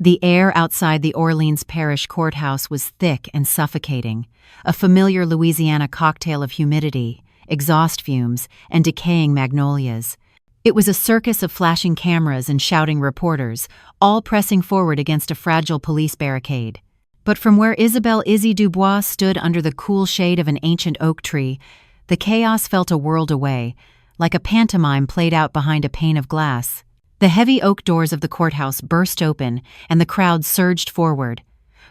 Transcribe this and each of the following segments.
The air outside the Orleans Parish Courthouse was thick and suffocating, a familiar Louisiana cocktail of humidity, exhaust fumes, and decaying magnolias. It was a circus of flashing cameras and shouting reporters, all pressing forward against a fragile police barricade. But from where Isabelle Izzy Dubois stood under the cool shade of an ancient oak tree, the chaos felt a world away, like a pantomime played out behind a pane of glass. The heavy oak doors of the courthouse burst open, and the crowd surged forward.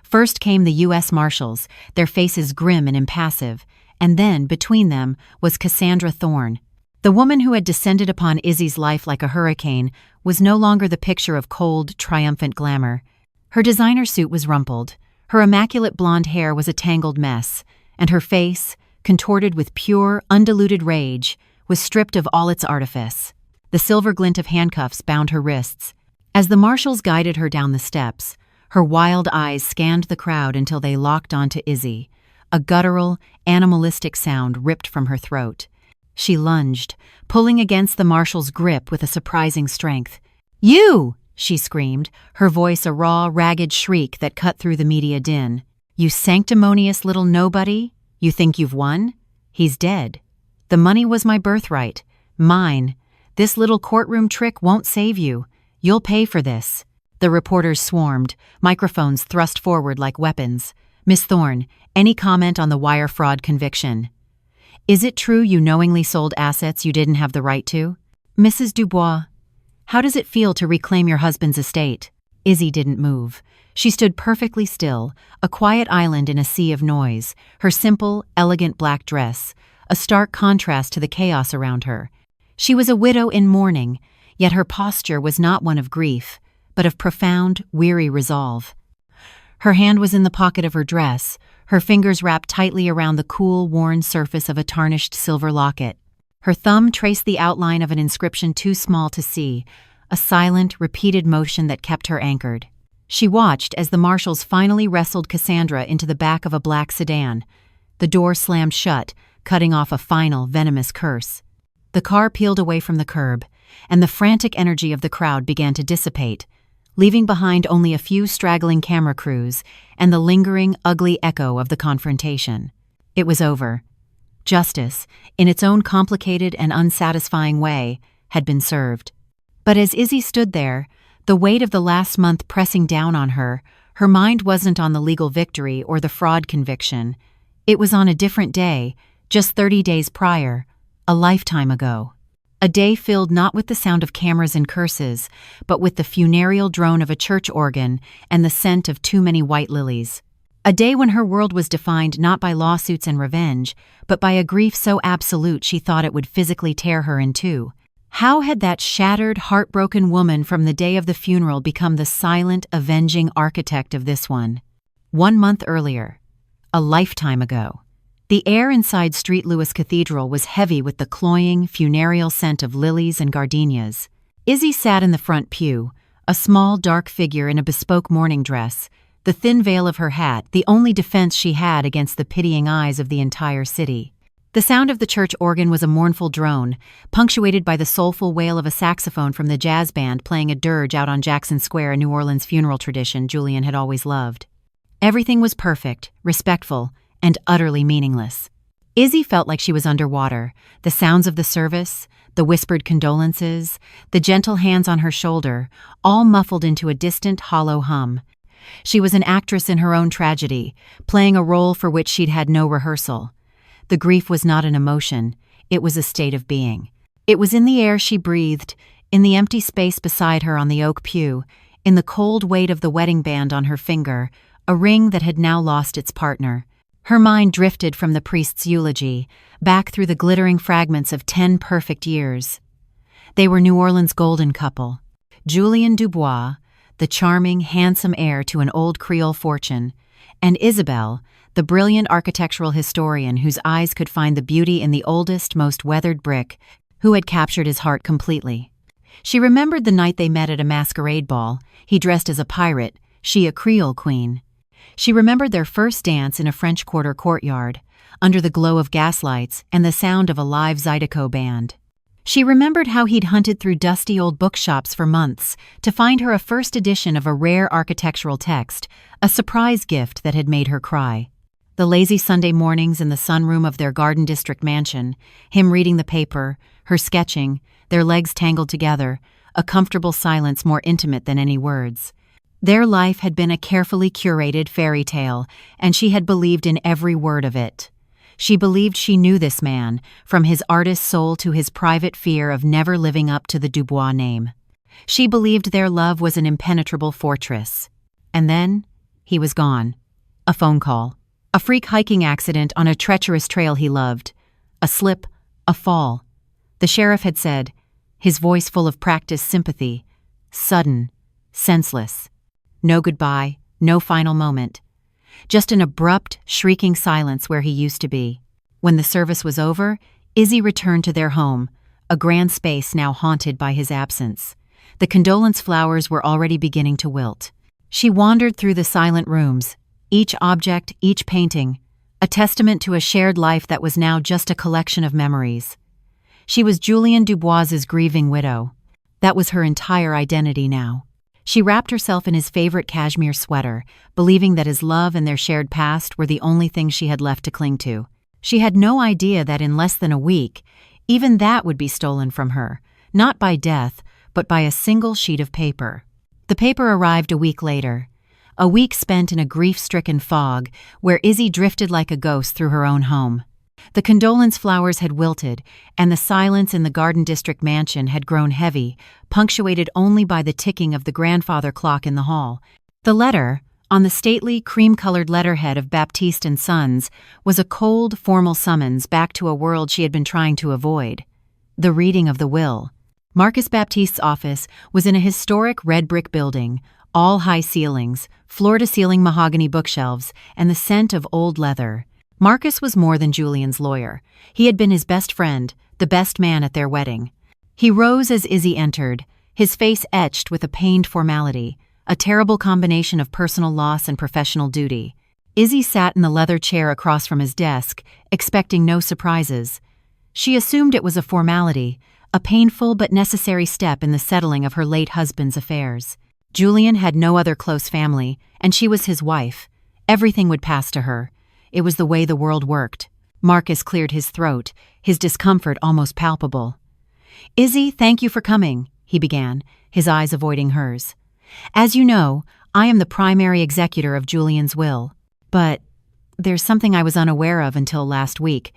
First came the U.S. Marshals, their faces grim and impassive, and then, between them, was Cassandra Thorne. The woman who had descended upon Izzy's life like a hurricane was no longer the picture of cold, triumphant glamour. Her designer suit was rumpled, her immaculate blonde hair was a tangled mess, and her face, contorted with pure, undiluted rage, was stripped of all its artifice. The silver glint of handcuffs bound her wrists. As the marshals guided her down the steps, her wild eyes scanned the crowd until they locked onto Izzy. A guttural, animalistic sound ripped from her throat. She lunged, pulling against the marshal's grip with a surprising strength. "You!" she screamed, her voice a raw, ragged shriek that cut through the media din. "You sanctimonious little nobody? You think you've won? He's dead. The money was my birthright. Mine. This little courtroom trick won't save you. You'll pay for this." The reporters swarmed, microphones thrust forward like weapons. "Miss Thorne, any comment on the wire fraud conviction? Is it true you knowingly sold assets you didn't have the right to? Mrs. Dubois, how does it feel to reclaim your husband's estate?" Izzy didn't move. She stood perfectly still, a quiet island in a sea of noise, her simple, elegant black dress, a stark contrast to the chaos around her. She was a widow in mourning, yet her posture was not one of grief, but of profound, weary resolve. Her hand was in the pocket of her dress, her fingers wrapped tightly around the cool, worn surface of a tarnished silver locket. Her thumb traced the outline of an inscription too small to see, a silent, repeated motion that kept her anchored. She watched as the marshals finally wrestled Cassandra into the back of a black sedan. The door slammed shut, cutting off a final, venomous curse. The car peeled away from the curb, and the frantic energy of the crowd began to dissipate, leaving behind only a few straggling camera crews and the lingering, ugly echo of the confrontation. It was over. Justice, in its own complicated and unsatisfying way, had been served. But as Izzy stood there, the weight of the last month pressing down on her, her mind wasn't on the legal victory or the fraud conviction. It was on a different day, just 30 days prior, a lifetime ago. A day filled not with the sound of cameras and curses, but with the funereal drone of a church organ and the scent of too many white lilies. A day when her world was defined not by lawsuits and revenge, but by a grief so absolute she thought it would physically tear her in two. How had that shattered, heartbroken woman from the day of the funeral become the silent, avenging architect of this one? 1 month earlier. A lifetime ago. The air inside St. Louis Cathedral was heavy with the cloying, funereal scent of lilies and gardenias. Izzy sat in the front pew, a small, dark figure in a bespoke mourning dress, the thin veil of her hat the only defense she had against the pitying eyes of the entire city. The sound of the church organ was a mournful drone, punctuated by the soulful wail of a saxophone from the jazz band playing a dirge out on Jackson Square, a New Orleans funeral tradition Julian had always loved. Everything was perfect, respectful, and utterly meaningless. Izzy felt like she was underwater, the sounds of the service, the whispered condolences, the gentle hands on her shoulder, all muffled into a distant, hollow hum. She was an actress in her own tragedy, playing a role for which she'd had no rehearsal. The grief was not an emotion, it was a state of being. It was in the air she breathed, in the empty space beside her on the oak pew, in the cold weight of the wedding band on her finger, a ring that had now lost its partner. Her mind drifted from the priest's eulogy, back through the glittering fragments of 10 perfect years. They were New Orleans' golden couple. Julian Dubois, the charming, handsome heir to an old Creole fortune, and Isabelle, the brilliant architectural historian whose eyes could find the beauty in the oldest, most weathered brick, who had captured his heart completely. She remembered the night they met at a masquerade ball, he dressed as a pirate, she a Creole queen. She remembered their first dance in a French Quarter courtyard, under the glow of gaslights and the sound of a live Zydeco band. She remembered how he'd hunted through dusty old bookshops for months to find her a first edition of a rare architectural text, a surprise gift that had made her cry. The lazy Sunday mornings in the sunroom of their Garden District mansion, him reading the paper, her sketching, their legs tangled together, a comfortable silence more intimate than any words. Their life had been a carefully curated fairy tale, and she had believed in every word of it. She believed she knew this man, from his artist soul to his private fear of never living up to the Dubois name. She believed their love was an impenetrable fortress. And then, he was gone. A phone call. A freak hiking accident on a treacherous trail he loved. A slip, a fall. The sheriff had said, his voice full of practiced sympathy, sudden, senseless. No goodbye, no final moment. Just an abrupt, shrieking silence where he used to be. When the service was over, Izzy returned to their home, a grand space now haunted by his absence. The condolence flowers were already beginning to wilt. She wandered through the silent rooms, each object, each painting, a testament to a shared life that was now just a collection of memories. She was Julien Dubois's grieving widow. That was her entire identity now. She wrapped herself in his favorite cashmere sweater, believing that his love and their shared past were the only thing she had left to cling to. She had no idea that in less than a week, even that would be stolen from her, not by death, but by a single sheet of paper. The paper arrived a week later, a week spent in a grief-stricken fog where Izzy drifted like a ghost through her own home. The condolence flowers had wilted, and the silence in the Garden District mansion had grown heavy, punctuated only by the ticking of the grandfather clock in the hall. The letter, on the stately, cream-colored letterhead of Baptiste and Sons, was a cold, formal summons back to a world she had been trying to avoid. The reading of the will. Marcus Baptiste's office was in a historic red brick building, all high ceilings, floor-to-ceiling mahogany bookshelves, and the scent of old leather. Marcus was more than Julian's lawyer. He had been his best friend, the best man at their wedding. He rose as Izzy entered, his face etched with a pained formality, a terrible combination of personal loss and professional duty. Izzy sat in the leather chair across from his desk, expecting no surprises. She assumed it was a formality, a painful but necessary step in the settling of her late husband's affairs. Julian had no other close family, and she was his wife. Everything would pass to her. It was the way the world worked. Marcus cleared his throat, his discomfort almost palpable. "Izzy, thank you for coming," he began, his eyes avoiding hers. "As you know, I am the primary executor of Julian's will. But there's something I was unaware of until last week.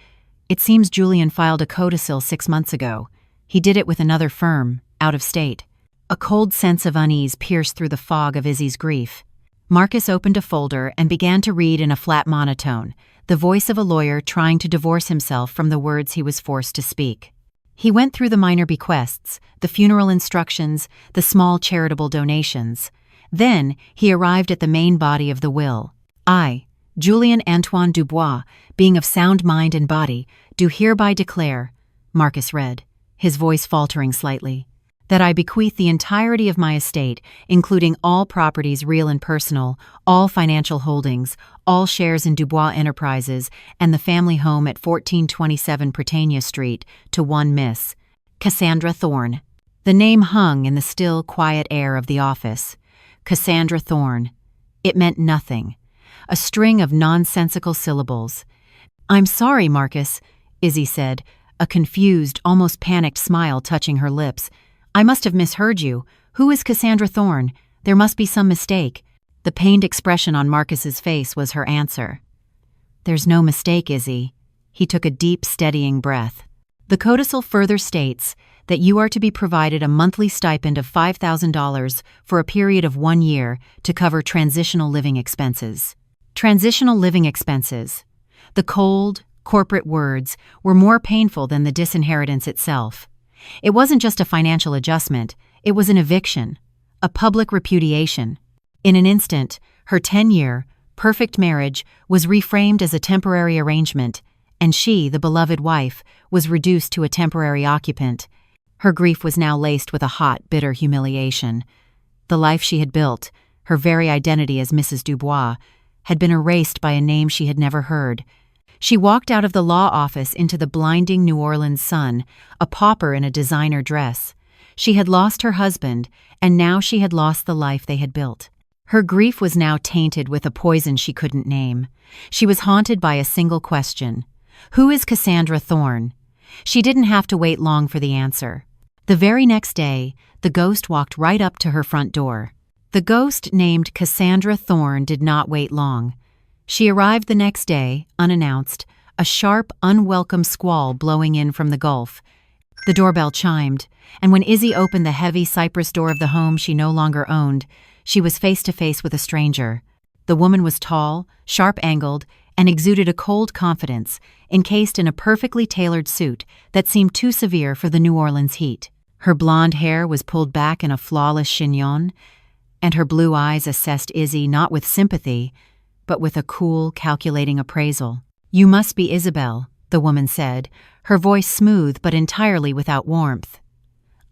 It seems Julian filed a codicil 6 months ago. He did it with another firm, out of state." A cold sense of unease pierced through the fog of Izzy's grief. Marcus opened a folder and began to read in a flat monotone, the voice of a lawyer trying to divorce himself from the words he was forced to speak. He went through the minor bequests, the funeral instructions, the small charitable donations. Then he arrived at the main body of the will. "I, Julien Antoine Dubois, being of sound mind and body, do hereby declare," Marcus read, his voice faltering slightly, "that I bequeath the entirety of my estate, including all properties real and personal, all financial holdings, all shares in Dubois Enterprises, and the family home at 1427 Prytania Street, to one Miss Cassandra Thorne." The name hung in the still, quiet air of the office. Cassandra Thorne. It meant nothing. A string of nonsensical syllables. "I'm sorry, Marcus," Izzy said, a confused, almost panicked smile touching her lips. "I must have misheard you. Who is Cassandra Thorne? There must be some mistake." The pained expression on Marcus's face was her answer. "There's no mistake, Izzy." He took a deep, steadying breath. "The codicil further states that you are to be provided a monthly stipend of $5,000 for a period of 1 year to cover transitional living expenses." Transitional living expenses. The cold, corporate words were more painful than the disinheritance itself. It wasn't just a financial adjustment, it was an eviction, a public repudiation. In an instant, her 10-year, perfect marriage was reframed as a temporary arrangement, and she, the beloved wife, was reduced to a temporary occupant. Her grief was now laced with a hot, bitter humiliation. The life she had built, her very identity as Mrs. Dubois, had been erased by a name she had never heard. She walked out of the law office into the blinding New Orleans sun, a pauper in a designer dress. She had lost her husband, and now she had lost the life they had built. Her grief was now tainted with a poison she couldn't name. She was haunted by a single question. Who is Cassandra Thorne? She didn't have to wait long for the answer. The very next day, the ghost walked right up to her front door. The ghost named Cassandra Thorne did not wait long. She arrived the next day, unannounced, a sharp, unwelcome squall blowing in from the Gulf. The doorbell chimed, and when Izzy opened the heavy cypress door of the home she no longer owned, she was face to face with a stranger. The woman was tall, sharp-angled, and exuded a cold confidence, encased in a perfectly tailored suit that seemed too severe for the New Orleans heat. Her blonde hair was pulled back in a flawless chignon, and her blue eyes assessed Izzy not with sympathy, but with a cool, calculating appraisal. "You must be Isabel," the woman said, her voice smooth but entirely without warmth.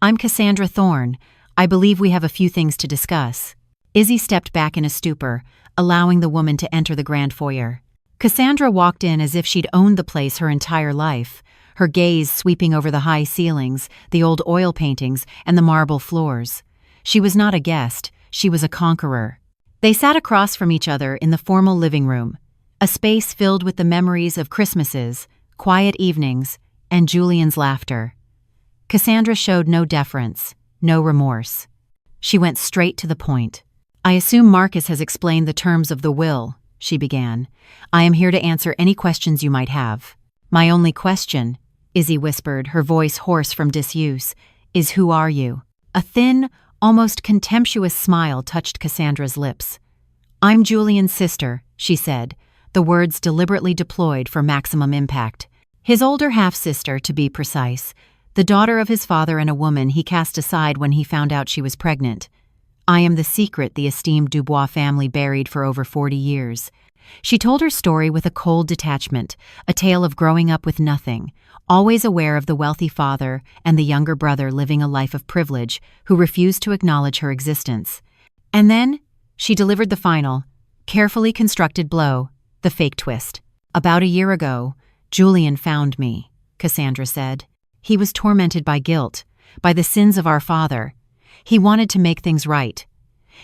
"I'm Cassandra Thorne. I believe we have a few things to discuss." Izzy stepped back in a stupor, allowing the woman to enter the grand foyer. Cassandra walked in as if she'd owned the place her entire life, her gaze sweeping over the high ceilings, the old oil paintings, and the marble floors. She was not a guest, she was a conqueror. They sat across from each other in the formal living room, a space filled with the memories of Christmases, quiet evenings, and Julian's laughter. Cassandra showed no deference, no remorse. She went straight to the point. "I assume Marcus has explained the terms of the will," she began. "I am here to answer any questions you might have." "My only question," Izzy whispered, her voice hoarse from disuse, "is who are you?" A thin, almost contemptuous smile touched Cassandra's lips. "I'm Julian's sister," she said, the words deliberately deployed for maximum impact. His older half-sister, to be precise, the daughter of his father and a woman he cast aside when he found out she was pregnant. "I am the secret the esteemed Dubois family buried for over 40 years. She told her story with a cold detachment, a tale of growing up with nothing, always aware of the wealthy father and the younger brother living a life of privilege who refused to acknowledge her existence. And then, she delivered the final, carefully constructed blow, the fake twist. "About a year ago, Julian found me," Cassandra said. "He was tormented by guilt, by the sins of our father. He wanted to make things right.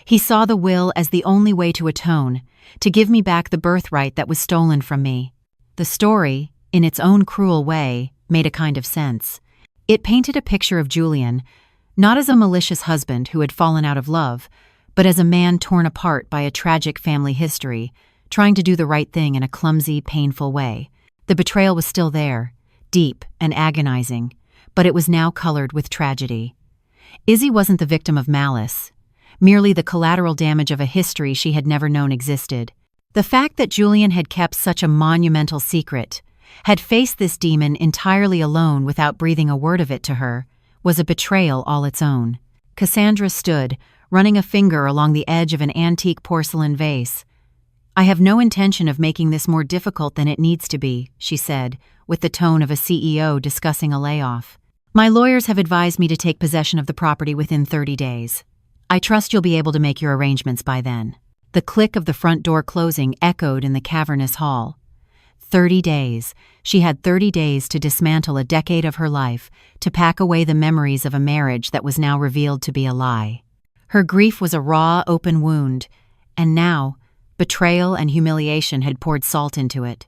He saw the will as the only way to atone, to give me back the birthright that was stolen from me." The story, in its own cruel way, made a kind of sense. It painted a picture of Julian, not as a malicious husband who had fallen out of love, but as a man torn apart by a tragic family history, trying to do the right thing in a clumsy, painful way. The betrayal was still there, deep and agonizing, but it was now colored with tragedy. Izzy wasn't the victim of malice, merely the collateral damage of a history she had never known existed. The fact that Julian had kept such a monumental secret, had faced this demon entirely alone without breathing a word of it to her, was a betrayal all its own. Cassandra stood, running a finger along the edge of an antique porcelain vase. "I have no intention of making this more difficult than it needs to be," she said, with the tone of a CEO discussing a layoff. "My lawyers have advised me to take possession of the property within 30 days. I trust you'll be able to make your arrangements by then." The click of the front door closing echoed in the cavernous hall. 30 days. She had 30 days to dismantle a decade of her life, to pack away the memories of a marriage that was now revealed to be a lie. Her grief was a raw, open wound, and now, betrayal and humiliation had poured salt into it.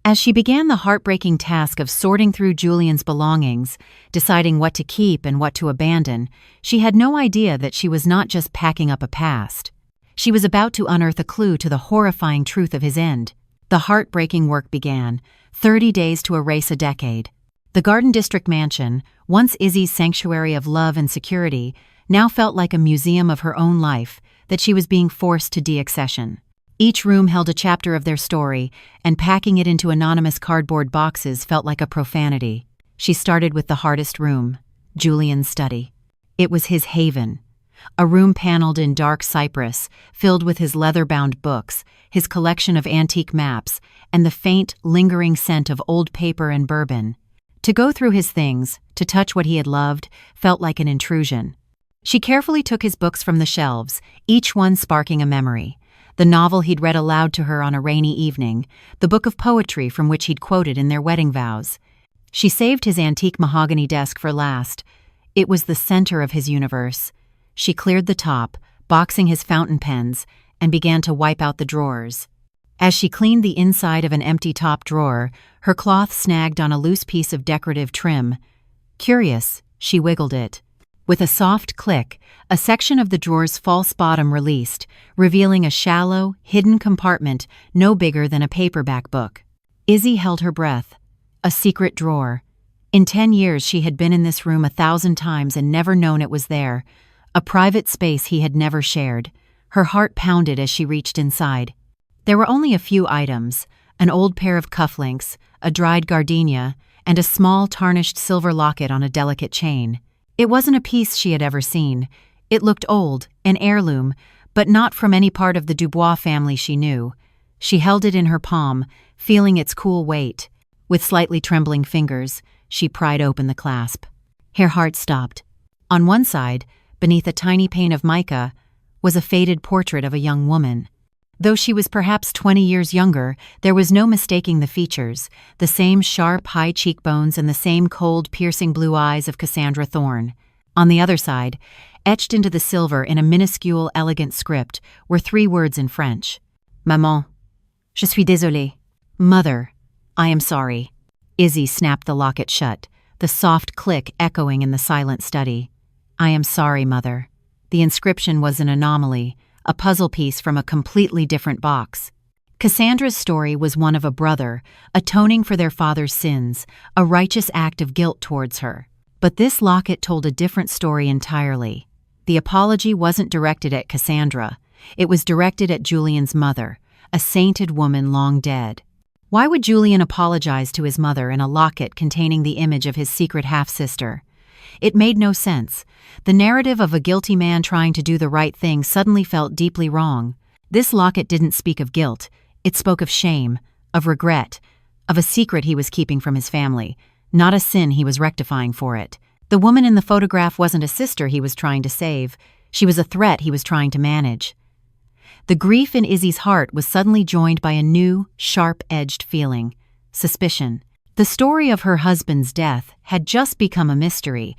As she began the heartbreaking task of sorting through Julian's belongings, deciding what to keep and what to abandon, she had no idea that she was not just packing up a past. She was about to unearth a clue to the horrifying truth of his end. The heartbreaking work began, 30 days to erase a decade. The Garden District mansion, once Izzy's sanctuary of love and security, now felt like a museum of her own life that she was being forced to deaccession. Each room held a chapter of their story, and packing it into anonymous cardboard boxes felt like a profanity. She started with the hardest room, Julian's study. It was his haven. A room paneled in dark cypress, filled with his leather-bound books, his collection of antique maps, and the faint, lingering scent of old paper and bourbon. To go through his things, to touch what he had loved, felt like an intrusion. She carefully took his books from the shelves, each one sparking a memory. the novel he'd read aloud to her on a rainy evening, the book of poetry from which he'd quoted in their wedding vows. She saved his antique mahogany desk for last. It was the center of his universe. She cleared the top, boxing his fountain pens, and began to wipe out the drawers. As she cleaned the inside of an empty top drawer, her cloth snagged on a loose piece of decorative trim. Curious, she wiggled it. With a soft click, a section of the drawer's false bottom released, revealing a shallow, hidden compartment no bigger than a paperback book. Izzy held her breath. A secret drawer. In 10 years she had been in this room 1,000 times and never known it was there. A private space he had never shared. Her heart pounded as she reached inside. There were only a few items: an old pair of cufflinks, a dried gardenia, and a small tarnished silver locket on a delicate chain. It wasn't a piece she had ever seen. It looked old, an heirloom, but not from any part of the Dubois family she knew. She held it in her palm, feeling its cool weight. With slightly trembling fingers, she pried open the clasp. Her heart stopped. On one side, beneath a tiny pane of mica, was a faded portrait of a young woman. Though she was perhaps 20 years younger, there was no mistaking the features, the same sharp, high cheekbones and the same cold, piercing blue eyes of Cassandra Thorne. On the other side, etched into the silver in a minuscule, elegant script, were 3 words in French. Maman, je suis désolée. Mother, I am sorry. Izzy snapped the locket shut, the soft click echoing in the silent study. I am sorry, Mother. The inscription was an anomaly, a puzzle piece from a completely different box. Cassandra's story was one of a brother, atoning for their father's sins, a righteous act of guilt towards her. But this locket told a different story entirely. The apology wasn't directed at Cassandra. It was directed at Julian's mother, a sainted woman long dead. Why would Julian apologize to his mother in a locket containing the image of his secret half-sister? It made no sense. The narrative of a guilty man trying to do the right thing suddenly felt deeply wrong. This locket didn't speak of guilt. It spoke of shame, of regret, of a secret he was keeping from his family, not a sin he was rectifying for it. The woman in the photograph wasn't a sister he was trying to save. She was a threat he was trying to manage. The grief in Izzy's heart was suddenly joined by a new, sharp-edged feeling: suspicion. The story of her husband's death had just become a mystery,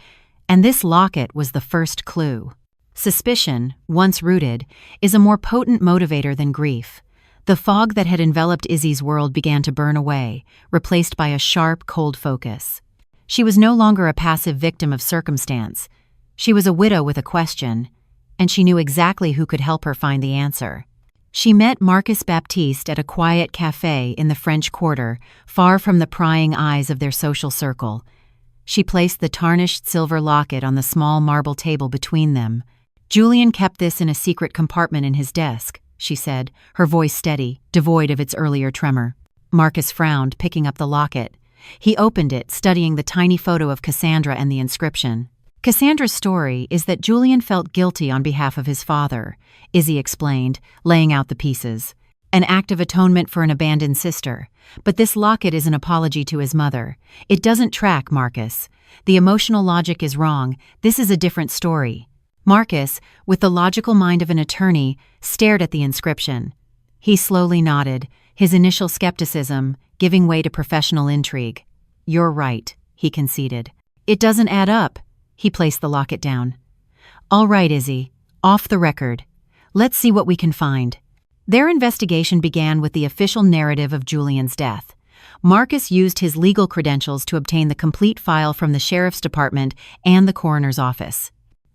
and this locket was the first clue. Suspicion, once rooted, is a more potent motivator than grief. The fog that had enveloped Izzy's world began to burn away, replaced by a sharp, cold focus. She was no longer a passive victim of circumstance. She was a widow with a question, and she knew exactly who could help her find the answer. She met Marcus Baptiste at a quiet café in the French Quarter, far from the prying eyes of their social circle. She placed the tarnished silver locket on the small marble table between them. Julian kept this in a secret compartment in his desk, she said, her voice steady, devoid of its earlier tremor. Marcus frowned, picking up the locket. He opened it, studying the tiny photo of Cassandra and the inscription. Cassandra's story is that Julian felt guilty on behalf of his father, Izzy explained, laying out the pieces. An act of atonement for an abandoned sister. But this locket is an apology to his mother. It doesn't track, Marcus. The emotional logic is wrong. This is a different story. Marcus, with the logical mind of an attorney, stared at the inscription. He slowly nodded, his initial skepticism giving way to professional intrigue. You're right, he conceded. It doesn't add up. He placed the locket down. All right, Izzy. Off the record. Let's see what we can find. Their investigation began with the official narrative of Julian's death. Marcus used his legal credentials to obtain the complete file from the sheriff's department and the coroner's office.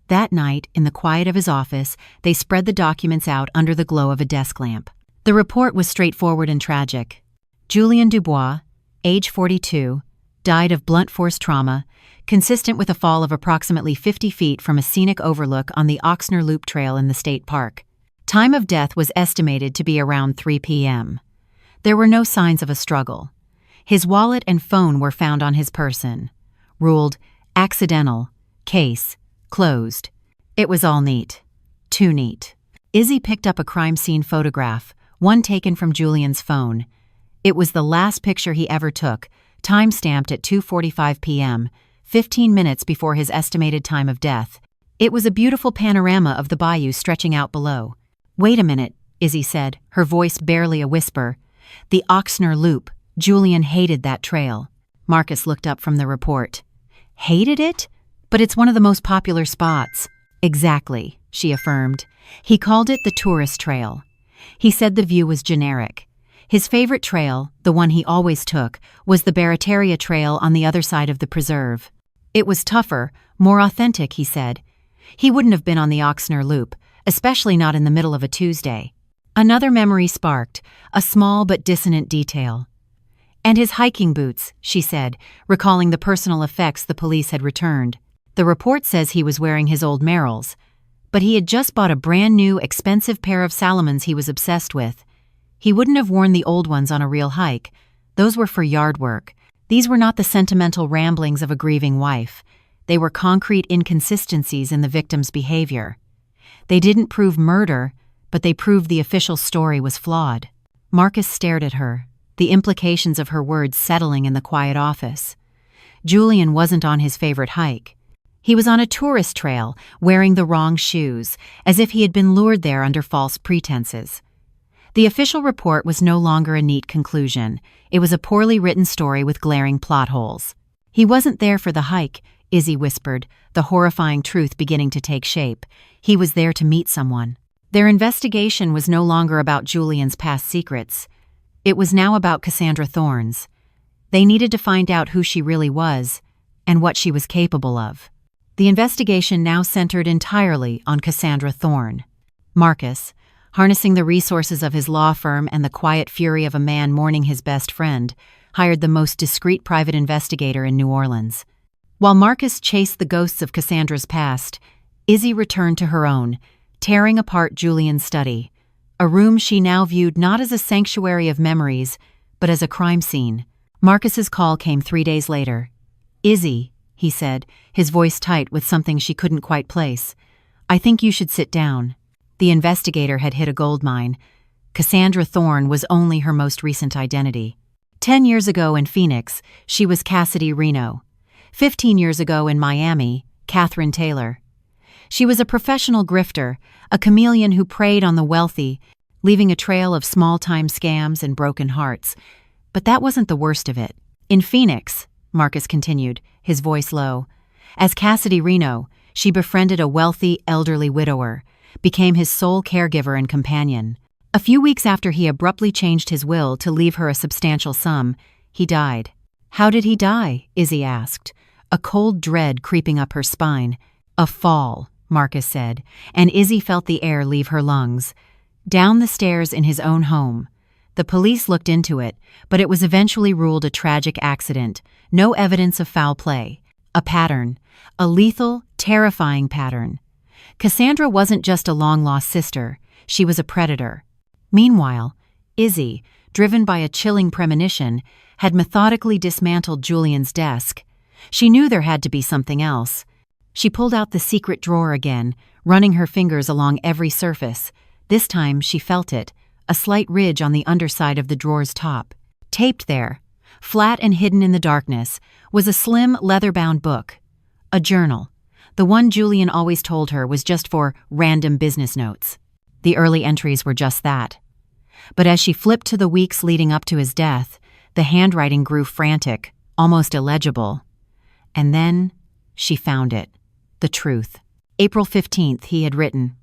That night, in the quiet of his office, they spread the documents out under the glow of a desk lamp. The report was straightforward and tragic. Julian Dubois, age 42, died of blunt force trauma, consistent with a fall of approximately 50 feet from a scenic overlook on the Oxner Loop Trail in the state park. Time of death was estimated to be around 3 p.m. There were no signs of a struggle. His wallet and phone were found on his person. Ruled accidental, case closed. It was all neat. Too neat. Izzy picked up a crime scene photograph, one taken from Julian's phone. It was the last picture he ever took, time-stamped at 2:45 p.m., 15 minutes before his estimated time of death. It was a beautiful panorama of the bayou stretching out below. Wait a minute, Izzy said, her voice barely a whisper. The Oxner Loop. Julian hated that trail. Marcus looked up from the report. Hated it? But it's one of the most popular spots. Exactly, she affirmed. He called it the tourist trail. He said the view was generic. His favorite trail, the one he always took, was the Barataria Trail on the other side of the preserve. It was tougher, more authentic, he said. He wouldn't have been on the Oxner Loop, especially not in the middle of a Tuesday. Another memory sparked, a small but dissonant detail. And his hiking boots, she said, recalling the personal effects the police had returned. The report says he was wearing his old Merrells, but he had just bought a brand new, expensive pair of Salomons he was obsessed with. He wouldn't have worn the old ones on a real hike. Those were for yard work. These were not the sentimental ramblings of a grieving wife. They were concrete inconsistencies in the victim's behavior. They didn't prove murder, but they proved the official story was flawed. Marcus stared at her, the implications of her words settling in the quiet office. Julian wasn't on his favorite hike. He was on a tourist trail, wearing the wrong shoes, as if he had been lured there under false pretenses. The official report was no longer a neat conclusion. It was a poorly written story with glaring plot holes. He wasn't there for the hike, Izzy whispered, the horrifying truth beginning to take shape. He was there to meet someone. Their investigation was no longer about Julian's past secrets. It was now about Cassandra Thorne's. They needed to find out who she really was and what she was capable of. The investigation now centered entirely on Cassandra Thorne. Marcus, harnessing the resources of his law firm and the quiet fury of a man mourning his best friend, hired the most discreet private investigator in New Orleans. While Marcus chased the ghosts of Cassandra's past, Izzy returned to her own, tearing apart Julian's study, a room she now viewed not as a sanctuary of memories, but as a crime scene. Marcus's call came 3 days later. "Izzy," he said, his voice tight with something she couldn't quite place. "I think you should sit down." The investigator had hit a goldmine. Cassandra Thorne was only her most recent identity. 10 years ago in Phoenix, she was Cassidy Reno. 15 years ago in Miami, Catherine Taylor. She was a professional grifter, a chameleon who preyed on the wealthy, leaving a trail of small-time scams and broken hearts. But that wasn't the worst of it. In Phoenix, Marcus continued, his voice low, as Cassidy Reno, she befriended a wealthy, elderly widower, became his sole caregiver and companion. A few weeks after he abruptly changed his will to leave her a substantial sum, he died. "How did he die?" Izzy asked, a cold dread creeping up her spine. "A fall," Marcus said, and Izzy felt the air leave her lungs. Down the stairs in his own home. The police looked into it, but it was eventually ruled a tragic accident. No evidence of foul play. A pattern. A lethal, terrifying pattern. Cassandra wasn't just a long-lost sister. She was a predator. Meanwhile, Izzy, driven by a chilling premonition, had methodically dismantled Julian's desk. She knew there had to be something else. She pulled out the secret drawer again, running her fingers along every surface. This time she felt it, a slight ridge on the underside of the drawer's top. Taped there, flat and hidden in the darkness, was a slim, leather-bound book. A journal. The one Julian always told her was just for random business notes. The early entries were just that. But as she flipped to the weeks leading up to his death, the handwriting grew frantic, almost illegible. And then she found it. The truth. April 15th, he had written.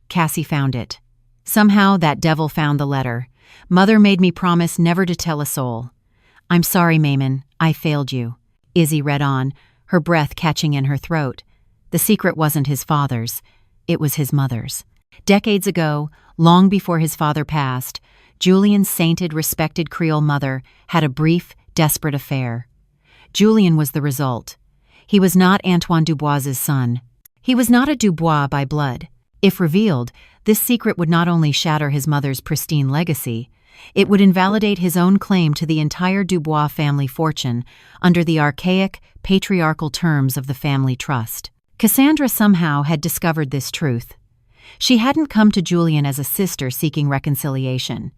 Cassie found it. Somehow that devil found the letter. "Mother made me promise never to tell a soul. I'm sorry, Mayman, I failed you." Izzy read on, her breath catching in her throat. The secret wasn't his father's. It was his mother's. Decades ago, long before his father passed, Julian's sainted, respected Creole mother had a brief, desperate affair. Julian was the result. He was not Antoine Dubois's son. He was not a Dubois by blood. If revealed, this secret would not only shatter his mother's pristine legacy, it would invalidate his own claim to the entire Dubois family fortune under the archaic, patriarchal terms of the family trust. Cassandra somehow had discovered this truth. She hadn't come to Julian as a sister seeking reconciliation.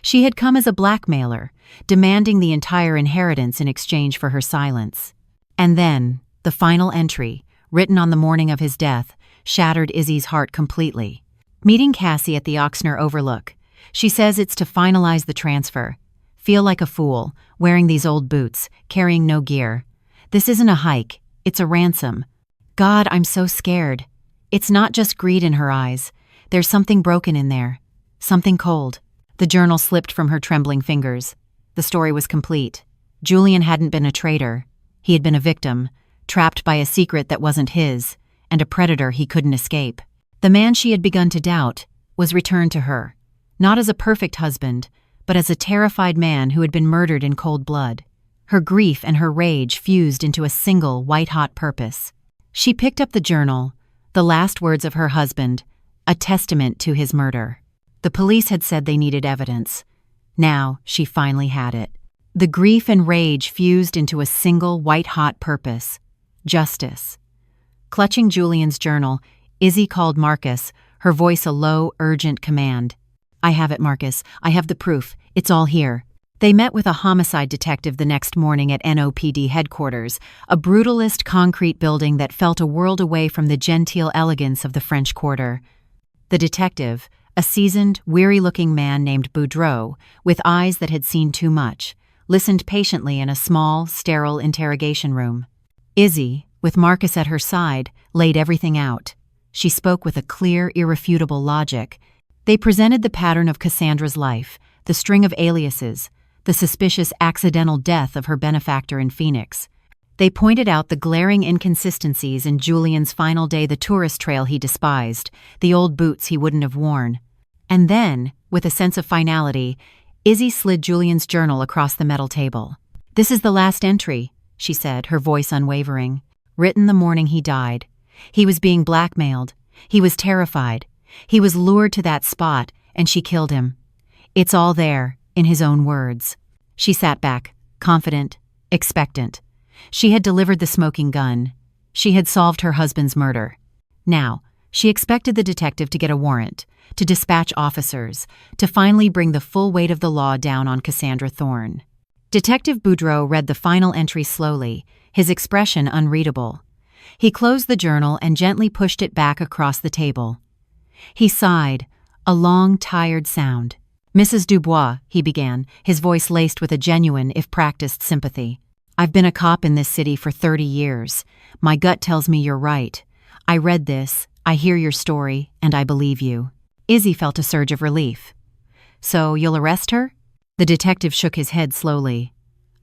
She had come as a blackmailer, demanding the entire inheritance in exchange for her silence. And then, the final entry, written on the morning of his death, shattered Izzy's heart completely. Meeting Cassie at the Oxner Overlook. She says it's to finalize the transfer. Feel like a fool, wearing these old boots, carrying no gear. This isn't a hike, it's a ransom. God, I'm so scared. It's not just greed in her eyes. There's something broken in there. Something cold. The journal slipped from her trembling fingers. The story was complete. Julian hadn't been a traitor. He had been a victim, trapped by a secret that wasn't his, and a predator he couldn't escape. The man she had begun to doubt was returned to her, not as a perfect husband, but as a terrified man who had been murdered in cold blood. Her grief and her rage fused into a single white-hot purpose. She picked up the journal, the last words of her husband, a testament to his murder. The police had said they needed evidence. Now she finally had it. The grief and rage fused into a single white-hot purpose: justice. Clutching Julian's journal, Izzy called Marcus, her voice a low, urgent command. I have it, Marcus. I have the proof. It's all here. They met with a homicide detective the next morning at NOPD headquarters, a brutalist concrete building that felt a world away from the genteel elegance of the French Quarter. The detective, a seasoned, weary-looking man named Boudreau, with eyes that had seen too much, listened patiently in a small, sterile interrogation room. Izzy, with Marcus at her side, laid everything out. She spoke with a clear, irrefutable logic. They presented the pattern of Cassandra's life, the string of aliases, the suspicious accidental death of her benefactor in Phoenix. They pointed out the glaring inconsistencies in Julian's final day, the tourist trail he despised, the old boots he wouldn't have worn. And then, with a sense of finality, Izzy slid Julian's journal across the metal table. This is the last entry, she said, her voice unwavering. Written the morning he died. He was being blackmailed. He was terrified. He was lured to that spot, and she killed him. It's all there, in his own words. She sat back, confident, expectant. She had delivered the smoking gun. She had solved her husband's murder. Now, she expected the detective to get a warrant, to dispatch officers, to finally bring the full weight of the law down on Cassandra Thorne. Detective Boudreau read the final entry slowly, his expression unreadable. He closed the journal and gently pushed it back across the table. He sighed, a long, tired sound. Mrs. Dubois, he began, his voice laced with a genuine, if practiced, sympathy. I've been a cop in this city for 30 years. My gut tells me you're right. I read this, I hear your story, and I believe you. Izzy felt a surge of relief. So you'll arrest her? The detective shook his head slowly.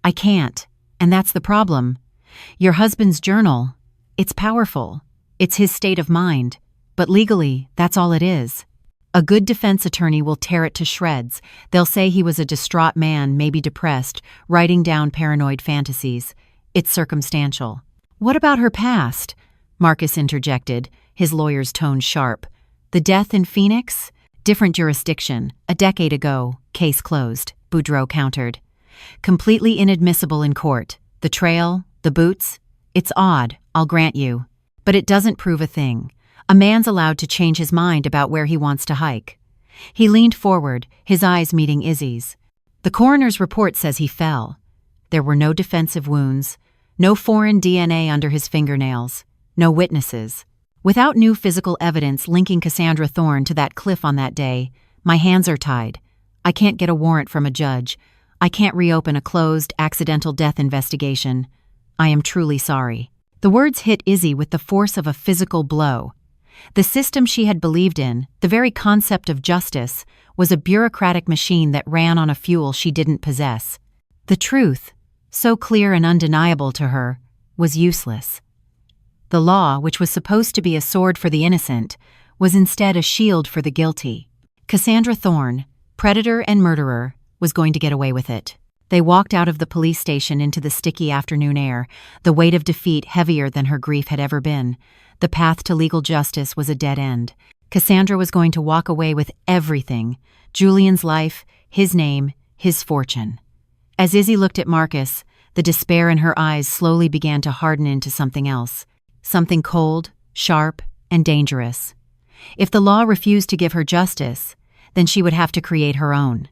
I can't, and that's the problem. Your husband's journal, it's powerful. It's his state of mind. But legally, that's all it is. A good defense attorney will tear it to shreds. They'll say he was a distraught man, maybe depressed, writing down paranoid fantasies. It's circumstantial. What about her past? Marcus interjected, his lawyer's tone sharp. The death in Phoenix? Different jurisdiction. A decade ago. Case closed, Boudreau countered. Completely inadmissible in court. The trail, the boots. It's odd, I'll grant you. But it doesn't prove a thing. A man's allowed to change his mind about where he wants to hike. He leaned forward, his eyes meeting Izzy's. The coroner's report says he fell. There were no defensive wounds, no foreign DNA under his fingernails, no witnesses. Without new physical evidence linking Cassandra Thorne to that cliff on that day, my hands are tied. I can't get a warrant from a judge. I can't reopen a closed, accidental death investigation. I am truly sorry. The words hit Izzy with the force of a physical blow. The system she had believed in, the very concept of justice, was a bureaucratic machine that ran on a fuel she didn't possess. The truth, so clear and undeniable to her, was useless. The law, which was supposed to be a sword for the innocent, was instead a shield for the guilty. Cassandra Thorne, predator and murderer, was going to get away with it. They walked out of the police station into the sticky afternoon air, the weight of defeat heavier than her grief had ever been. The path to legal justice was a dead end. Cassandra was going to walk away with everything: Julian's life, his name, his fortune. As Izzy looked at Marcus, the despair in her eyes slowly began to harden into something else. Something cold, sharp, and dangerous. If the law refused to give her justice, then she would have to create her own.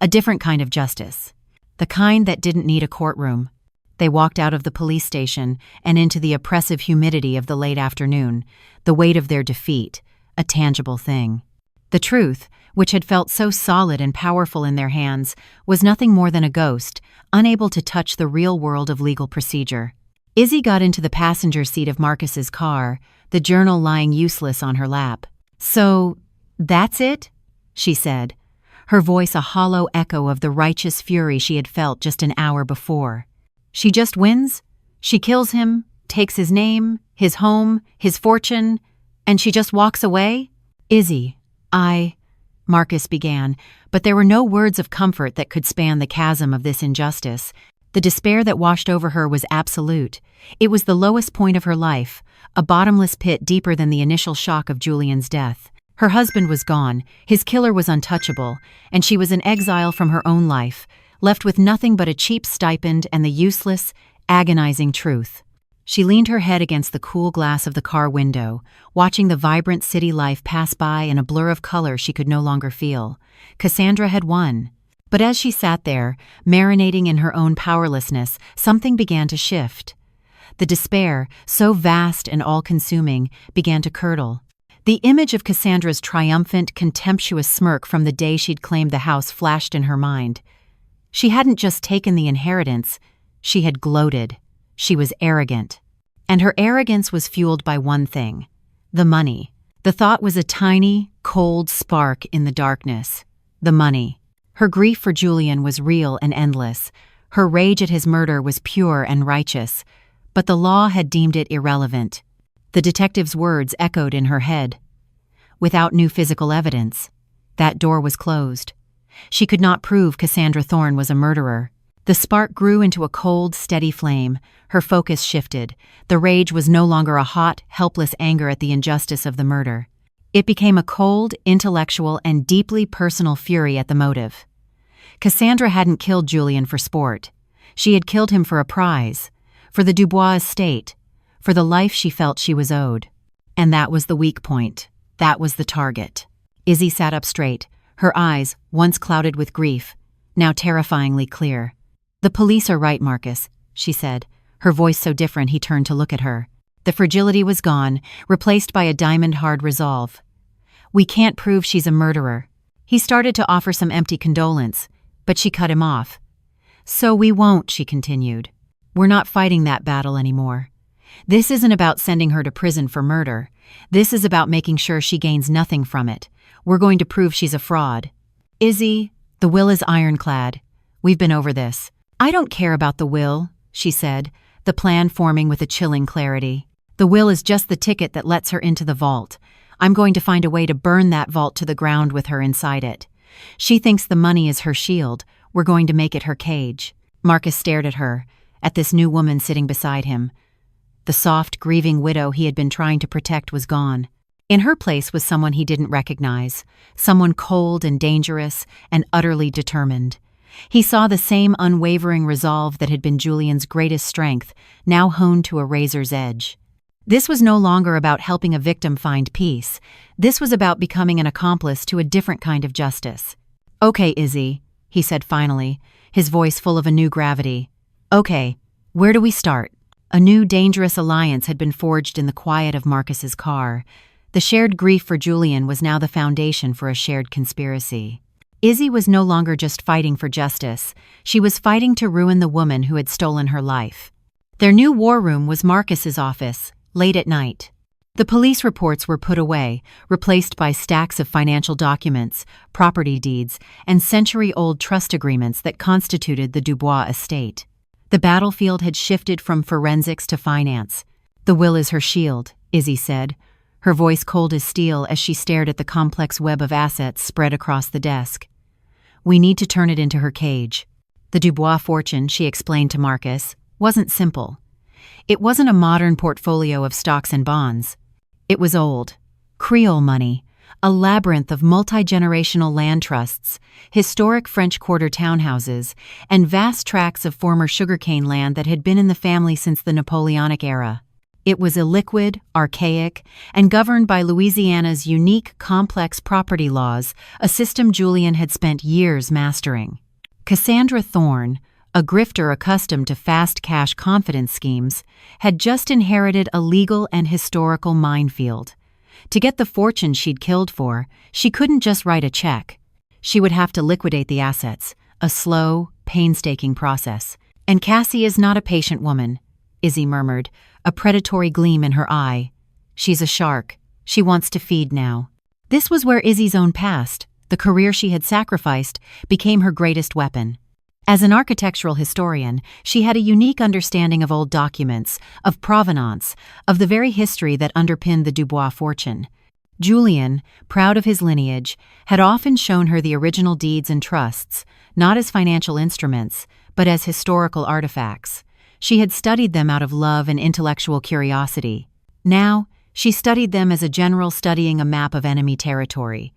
A different kind of justice. The kind that didn't need a courtroom. They walked out of the police station and into the oppressive humidity of the late afternoon, the weight of their defeat, a tangible thing. The truth, which had felt so solid and powerful in their hands, was nothing more than a ghost, unable to touch the real world of legal procedure. Izzy got into the passenger seat of Marcus's car, the journal lying useless on her lap. "So, that's it?" she said, her voice a hollow echo of the righteous fury she had felt just an hour before. "She just wins? She kills him, takes his name, his home, his fortune, and she just walks away?" "Izzy, Marcus began, but there were no words of comfort that could span the chasm of this injustice. The despair that washed over her was absolute. It was the lowest point of her life, a bottomless pit deeper than the initial shock of Julian's death. Her husband was gone, his killer was untouchable, and she was in exile from her own life, left with nothing but a cheap stipend and the useless, agonizing truth. She leaned her head against the cool glass of the car window, watching the vibrant city life pass by in a blur of color she could no longer feel. Cassandra had won. But as she sat there, marinating in her own powerlessness, something began to shift. The despair, so vast and all-consuming, began to curdle. The image of Cassandra's triumphant, contemptuous smirk from the day she'd claimed the house flashed in her mind. She hadn't just taken the inheritance, she had gloated. She was arrogant. And her arrogance was fueled by one thing: the money. The thought was a tiny, cold spark in the darkness. The money. Her grief for Julian was real and endless. Her rage at his murder was pure and righteous. But the law had deemed it irrelevant. The detective's words echoed in her head. Without new physical evidence, that door was closed. She could not prove Cassandra Thorne was a murderer. The spark grew into a cold, steady flame. Her focus shifted. The rage was no longer a hot, helpless anger at the injustice of the murder. It became a cold, intellectual, and deeply personal fury at the motive. Cassandra hadn't killed Julian for sport. She had killed him for a prize, for the Dubois estate, for the life she felt she was owed. And that was the weak point. That was the target. Izzy sat up straight, her eyes, once clouded with grief, now terrifyingly clear. "The police are right, Marcus," she said, her voice so different he turned to look at her. The fragility was gone, replaced by a diamond-hard resolve. "We can't prove she's a murderer." He started to offer some empty condolence, but she cut him off. "So we won't," she continued. "We're not fighting that battle anymore. This isn't about sending her to prison for murder. This is about making sure she gains nothing from it. We're going to prove she's a fraud. Izzy, the will is ironclad. We've been over this." "I don't care about the will," she said, the plan forming with a chilling clarity. "The will is just the ticket that lets her into the vault. I'm going to find a way to burn that vault to the ground with her inside it. She thinks the money is her shield. We're going to make it her cage." Marcus stared at her, at this new woman sitting beside him. The soft, grieving widow he had been trying to protect was gone. In her place was someone he didn't recognize, someone cold and dangerous and utterly determined. He saw the same unwavering resolve that had been Julian's greatest strength, now honed to a razor's edge. This was no longer about helping a victim find peace. This was about becoming an accomplice to a different kind of justice. "Okay, Izzy," he said finally, his voice full of a new gravity. "Okay, where do we start?" A new dangerous alliance had been forged in the quiet of Marcus's car. The shared grief for Julian was now the foundation for a shared conspiracy. Izzy was no longer just fighting for justice. She was fighting to ruin the woman who had stolen her life. Their new war room was Marcus's office, late at night. The police reports were put away, replaced by stacks of financial documents, property deeds, and century-old trust agreements that constituted the Dubois estate. The battlefield had shifted from forensics to finance. "The will is her shield," Izzy said, her voice cold as steel as she stared at the complex web of assets spread across the desk. "We need to turn it into her cage." The Dubois fortune, she explained to Marcus, wasn't simple. It wasn't a modern portfolio of stocks and bonds. It was old, Creole money, a labyrinth of multi-generational land trusts, historic French Quarter townhouses, and vast tracts of former sugarcane land that had been in the family since the Napoleonic era. It was illiquid, archaic, and governed by Louisiana's unique, complex property laws, a system Julian had spent years mastering. Cassandra Thorne, a grifter accustomed to fast cash confidence schemes, had just inherited a legal and historical minefield. To get the fortune she'd killed for, she couldn't just write a check. She would have to liquidate the assets, a slow, painstaking process. And Cassie is not a patient woman, Izzy murmured, a predatory gleam in her eye. She's a shark. She wants to feed now. This was where Izzy's own past, the career she had sacrificed, became her greatest weapon. As an architectural historian, she had a unique understanding of old documents, of provenance, of the very history that underpinned the Dubois fortune. Julian, proud of his lineage, had often shown her the original deeds and trusts, not as financial instruments, but as historical artifacts. She had studied them out of love and intellectual curiosity. Now, she studied them as a general studying a map of enemy territory.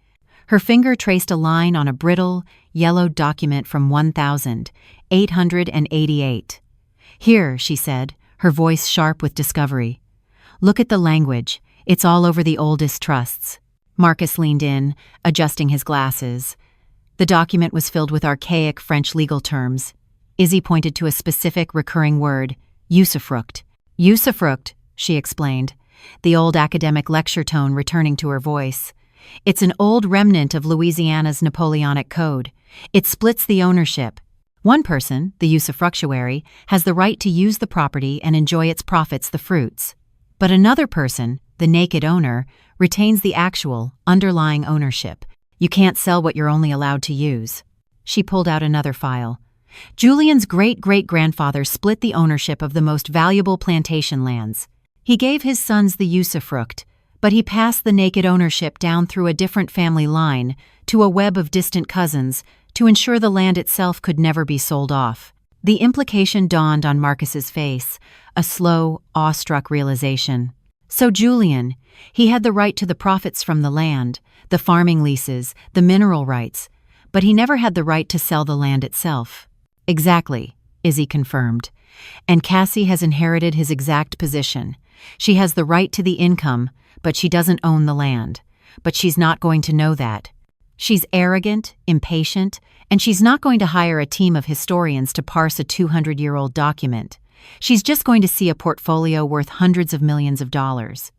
Her finger traced a line on a brittle, yellowed document from 1888. "Here," she said, her voice sharp with discovery. "Look at the language. It's all over the oldest trusts." Marcus leaned in, adjusting his glasses. The document was filled with archaic French legal terms. Izzy pointed to a specific recurring word, usufruct. "Usufruct," she explained, the old academic lecture tone returning to her voice. "It's an old remnant of Louisiana's Napoleonic Code. It splits the ownership. One person, the usufructuary, has the right to use the property and enjoy its profits, the fruits. But another person, the naked owner, retains the actual, underlying ownership. You can't sell what you're only allowed to use." She pulled out another file. "Julian's great-great-grandfather split the ownership of the most valuable plantation lands. He gave his sons the usufruct, but he passed the naked ownership down through a different family line, to a web of distant cousins, to ensure the land itself could never be sold off." The implication dawned on Marcus's face, a slow, awestruck realization. So Julian, he had the right to the profits from the land, the farming leases, the mineral rights, but he never had the right to sell the land itself. "Exactly," Izzy confirmed. "And Cassie has inherited his exact position. She has the right to the income, but she doesn't own the land. But she's not going to know that. She's arrogant, impatient, and she's not going to hire a team of historians to parse a 200-year-old document. She's just going to see a portfolio worth hundreds of millions of dollars."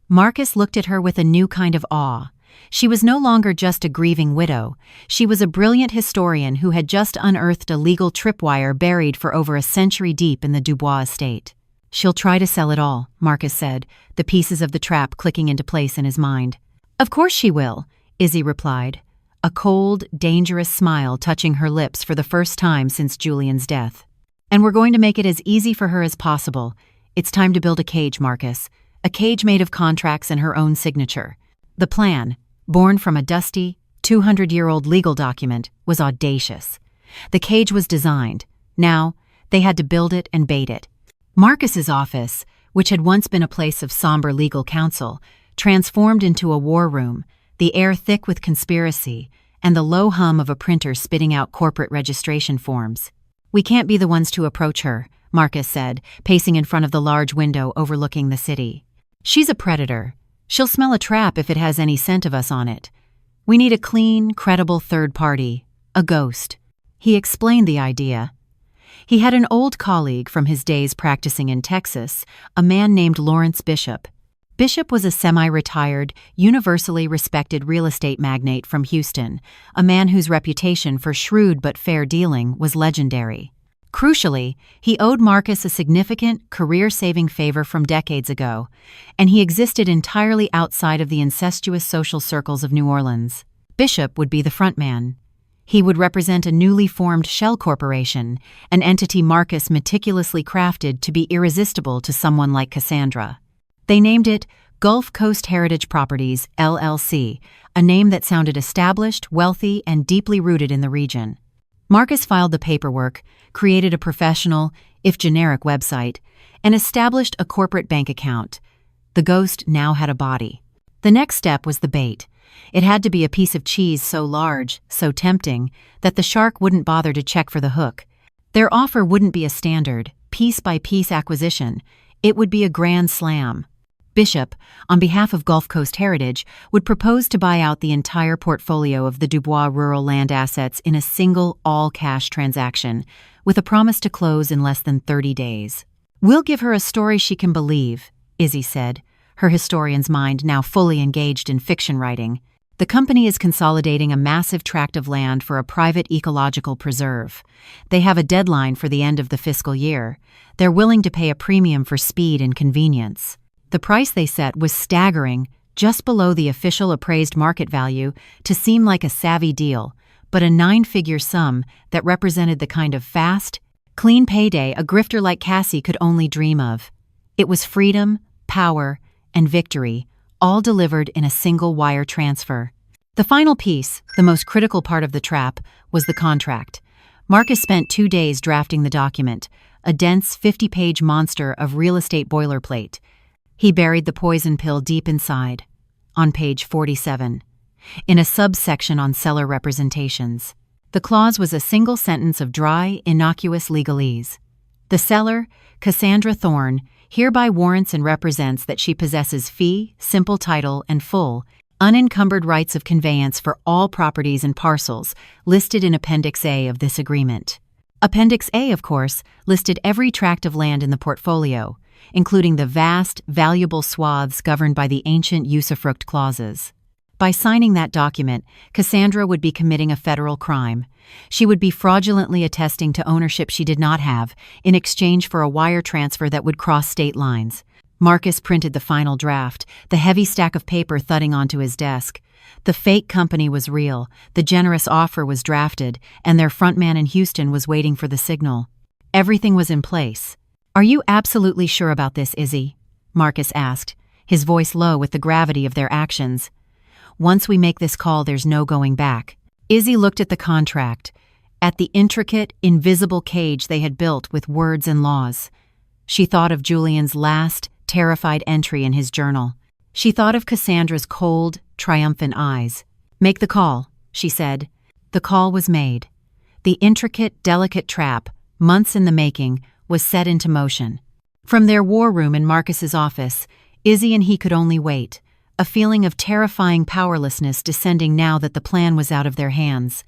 Marcus looked at her with a new kind of awe. She was no longer just a grieving widow. She was a brilliant historian who had just unearthed a legal tripwire buried for over a century deep in the Dubois estate. "She'll try to sell it all," Marcus said, the pieces of the trap clicking into place in his mind. "Of course she will," Izzy replied, a cold, dangerous smile touching her lips for the first time since Julian's death. "And we're going to make it as easy for her as possible. It's time to build a cage, Marcus. A cage made of contracts and her own signature." The plan, born from a dusty, 200-year-old legal document, was audacious. The cage was designed. Now, they had to build it and bait it. Marcus's office, which had once been a place of somber legal counsel, transformed into a war room, the air thick with conspiracy, and the low hum of a printer spitting out corporate registration forms. "We can't be the ones to approach her," Marcus said, pacing in front of the large window overlooking the city. "She's a predator. She'll smell a trap if it has any scent of us on it. We need a clean, credible third party, a ghost." He explained the idea. He had an old colleague from his days practicing in Texas, a man named Lawrence Bishop. Bishop was a semi-retired, universally respected real estate magnate from Houston, a man whose reputation for shrewd but fair dealing was legendary. Crucially, he owed Marcus a significant, career-saving favor from decades ago, and he existed entirely outside of the incestuous social circles of New Orleans. Bishop would be the frontman. He would represent a newly formed shell corporation, an entity Marcus meticulously crafted to be irresistible to someone like Cassandra. They named it Gulf Coast Heritage Properties, LLC, a name that sounded established, wealthy, and deeply rooted in the region. Marcus filed the paperwork, created a professional, if generic website, and established a corporate bank account. The ghost now had a body. The next step was the bait. It had to be a piece of cheese so large, so tempting, that the shark wouldn't bother to check for the hook. Their offer wouldn't be a standard, piece-by-piece acquisition. It would be a grand slam. Bishop, on behalf of Gulf Coast Heritage, would propose to buy out the entire portfolio of the Dubois rural land assets in a single, all-cash transaction, with a promise to close in less than 30 days. "We'll give her a story she can believe," Izzy said, her historian's mind now fully engaged in fiction writing. The company is consolidating a massive tract of land for a private ecological preserve. They have a deadline for the end of the fiscal year. They're willing to pay a premium for speed and convenience. The price they set was staggering, just below the official appraised market value, to seem like a savvy deal, but a nine-figure sum that represented the kind of fast, clean payday a grifter like Cassie could only dream of. It was freedom, power, and victory, all delivered in a single wire transfer. The final piece, the most critical part of the trap, was the contract. Marcus spent 2 days drafting the document, a dense 50-page monster of real estate boilerplate. He buried the poison pill deep inside, on page 47, in a subsection on seller representations. The clause was a single sentence of dry, innocuous legalese. The seller, Cassandra Thorne, hereby warrants and represents that she possesses fee, simple title, and full, unencumbered rights of conveyance for all properties and parcels listed in Appendix A of this agreement. Appendix A, of course, listed every tract of land in the portfolio, including the vast, valuable swaths governed by the ancient usufruct clauses. By signing that document, Cassandra would be committing a federal crime. She would be fraudulently attesting to ownership she did not have in exchange for a wire transfer that would cross state lines. Marcus printed the final draft, the heavy stack of paper thudding onto his desk. The fake company was real, the generous offer was drafted, and their frontman in Houston was waiting for the signal. Everything was in place. "Are you absolutely sure about this, Izzy?" Marcus asked, his voice low with the gravity of their actions. "Once we make this call, there's no going back." Izzy looked at the contract, at the intricate, invisible cage they had built with words and laws. She thought of Julian's last, terrified entry in his journal. She thought of Cassandra's cold, triumphant eyes. "Make the call," she said. The call was made. The intricate, delicate trap, months in the making, was set into motion. From their war room in Marcus's office, Izzy and he could only wait, a feeling of terrifying powerlessness descending now that the plan was out of their hands.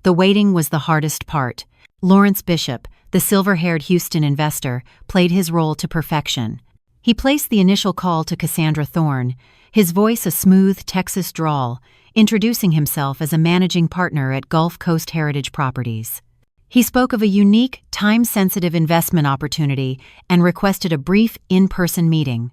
The waiting was the hardest part. Lawrence Bishop, the silver-haired Houston investor, played his role to perfection. He placed the initial call to Cassandra Thorne, his voice a smooth Texas drawl, introducing himself as a managing partner at Gulf Coast Heritage Properties. He spoke of a unique, time-sensitive investment opportunity and requested a brief in-person meeting.